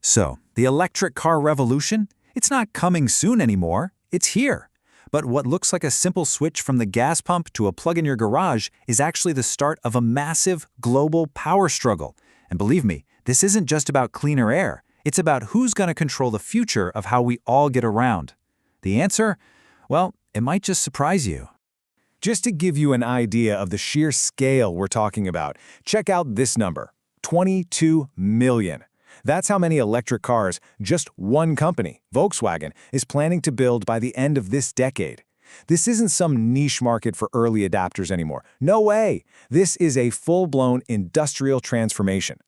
So, the electric car revolution? It's not coming soon anymore. It's here. But what looks like a simple switch from the gas pump to a plug in your garage is actually the start of a massive global power struggle. And believe me, this isn't just about cleaner air. It's about who's going to control the future of how we all get around. The answer? Well, it might just surprise you. Just to give you an idea of the sheer scale we're talking about, check out this number, 22 million. That's how many electric cars just one company, Volkswagen, is planning to build by the end of this decade. This isn't some niche market for early adopters anymore. No way! This is a full-blown industrial transformation.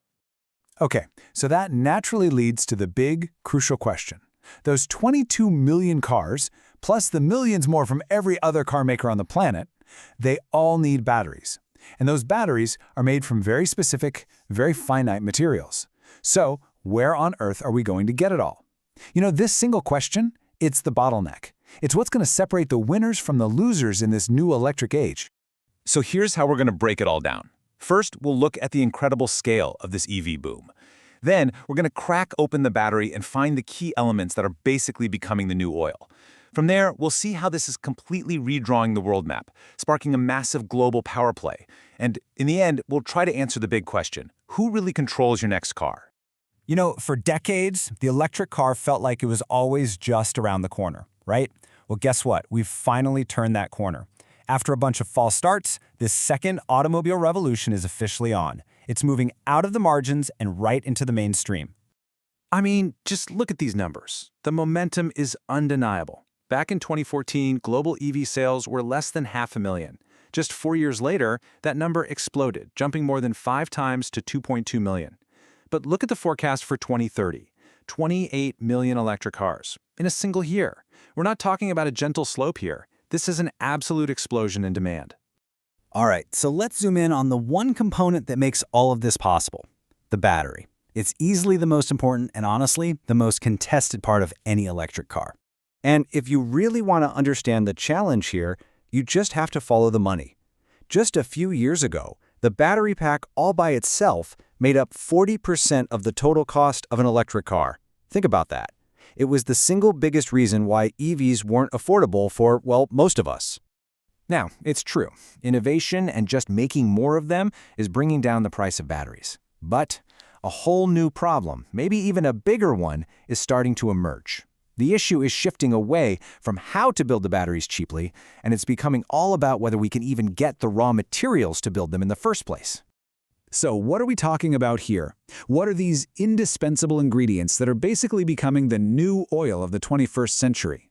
Okay, so that naturally leads to the big, crucial question. Those 22 million cars, plus the millions more from every other car maker on the planet, they all need batteries. And those batteries are made from very specific, very finite materials. So, where on earth are we going to get it all? You know, this single question, it's the bottleneck. It's what's going to separate the winners from the losers in this new electric age. So here's how we're going to break it all down. First, we'll look at the incredible scale of this EV boom. Then, we're going to crack open the battery and find the key elements that are basically becoming the new oil. From there, we'll see how this is completely redrawing the world map, sparking a massive global power play. And in the end, we'll try to answer the big question: who really controls your next car? You know, for decades, the electric car felt like it was always just around the corner, right? Well, guess what? We've finally turned that corner. After a bunch of false starts, this second automobile revolution is officially on. It's moving out of the margins and right into the mainstream. I mean, just look at these numbers. The momentum is undeniable. Back in 2014, global EV sales were less than 500,000. Just 4 years later, that number exploded, jumping more than 5 times to 2.2 million. But look at the forecast for 2030. 28 million electric cars in a single year. We're not talking about a gentle slope here. This is an absolute explosion in demand. All right, so let's zoom in on the one component that makes all of this possible: the battery. It's easily the most important and honestly, the most contested part of any electric car. And if you really want to understand the challenge here, you just have to follow the money. Just a few years ago, the battery pack all by itself made up 40% of the total cost of an electric car. Think about that. It was the single biggest reason why EVs weren't affordable for, well, most of us. Now, it's true. Innovation and just making more of them is bringing down the price of batteries. But a whole new problem, maybe even a bigger one, is starting to emerge. The issue is shifting away from how to build the batteries cheaply, and it's becoming all about whether we can even get the raw materials to build them in the first place. So what are we talking about here? What are these indispensable ingredients that are basically becoming the new oil of the 21st century?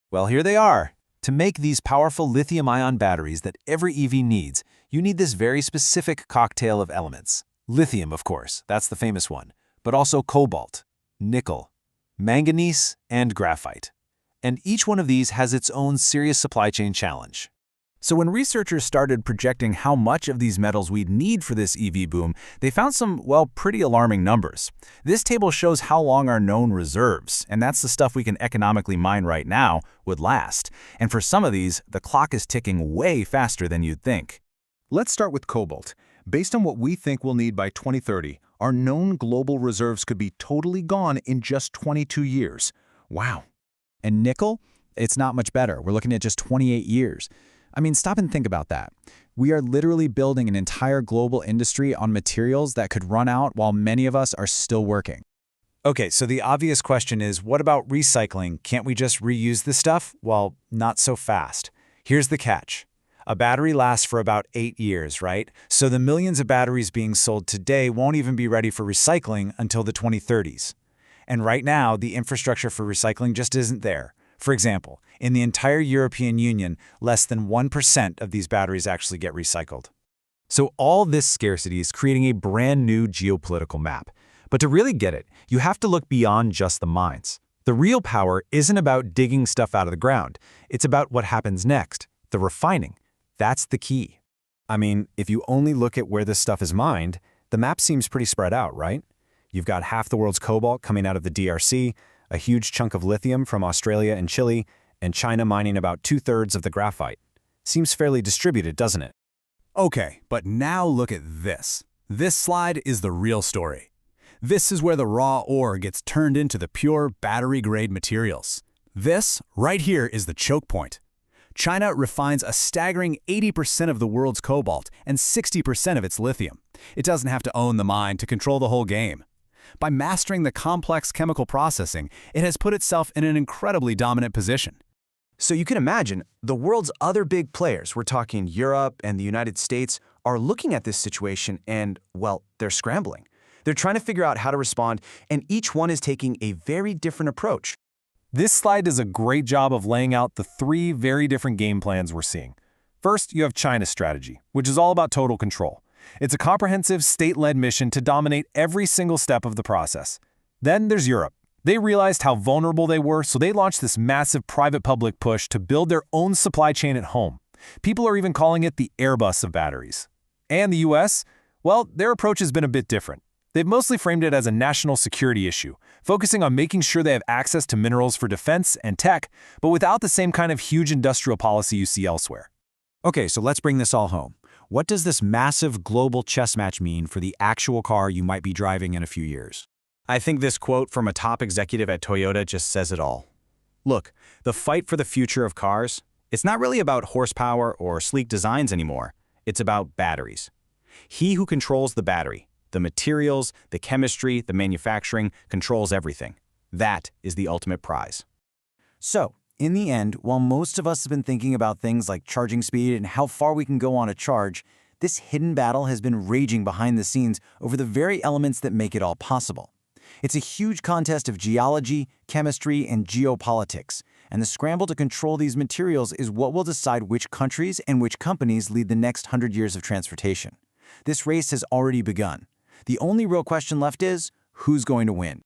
Well, here they are. To make these powerful lithium-ion batteries that every EV needs, you need this very specific cocktail of elements. Lithium, of course, that's the famous one, but also cobalt, nickel, manganese, and graphite. And each one of these has its own serious supply chain challenge. So when researchers started projecting how much of these metals we'd need for this EV boom, they found some, well, pretty alarming numbers. This table shows how long our known reserves, and that's the stuff we can economically mine right now, would last. And for some of these, the clock is ticking way faster than you'd think. Let's start with cobalt. Based on what we think we'll need by 2030, our known global reserves could be totally gone in just 22 years. Wow. And nickel? It's not much better. We're looking at just 28 years. I mean, stop and think about that. We are literally building an entire global industry on materials that could run out while many of us are still working. Okay, so the obvious question is, what about recycling? Can't we just reuse this stuff? Well, not so fast. Here's the catch. A battery lasts for about 8 years, right? So the millions of batteries being sold today won't even be ready for recycling until the 2030s. And right now, the infrastructure for recycling just isn't there. For example, in the entire European Union, less than 1% of these batteries actually get recycled. So all this scarcity is creating a brand new geopolitical map. But to really get it, you have to look beyond just the mines. The real power isn't about digging stuff out of the ground. It's about what happens next, the refining. That's the key. I mean, if you only look at where this stuff is mined, the map seems pretty spread out, right? You've got half the world's cobalt coming out of the DRC, a huge chunk of lithium from Australia and Chile, and China mining about 2/3 of the graphite. Seems fairly distributed, doesn't it? Okay, but now look at this. This slide is the real story. This is where the raw ore gets turned into the pure battery-grade materials. This, right here, is the choke point. China refines a staggering 80% of the world's cobalt and 60% of its lithium. It doesn't have to own the mine to control the whole game. By mastering the complex chemical processing, it has put itself in an incredibly dominant position. So you can imagine, the world's other big players, we're talking Europe and the United States, are looking at this situation and, well, they're scrambling. They're trying to figure out how to respond, and each one is taking a very different approach. This slide does a great job of laying out the three very different game plans we're seeing. First, you have China's strategy, which is all about total control. It's a comprehensive, state-led mission to dominate every single step of the process. Then there's Europe. They realized how vulnerable they were, so they launched this massive private-public push to build their own supply chain at home. People are even calling it the Airbus of batteries. And the US? Well, their approach has been a bit different. They've mostly framed it as a national security issue, focusing on making sure they have access to minerals for defense and tech, but without the same kind of huge industrial policy you see elsewhere. Okay, so let's bring this all home. What does this massive global chess match mean for the actual car you might be driving in a few years? I think this quote from a top executive at Toyota just says it all. Look, the fight for the future of cars, it's not really about horsepower or sleek designs anymore. It's about batteries. He who controls the battery, the materials, the chemistry, the manufacturing, controls everything. That is the ultimate prize. So, in the end, while most of us have been thinking about things like charging speed and how far we can go on a charge, this hidden battle has been raging behind the scenes over the very elements that make it all possible. It's a huge contest of geology, chemistry, and geopolitics, and the scramble to control these materials is what will decide which countries and which companies lead the next 100 years of transportation. This race has already begun. The only real question left is, who's going to win?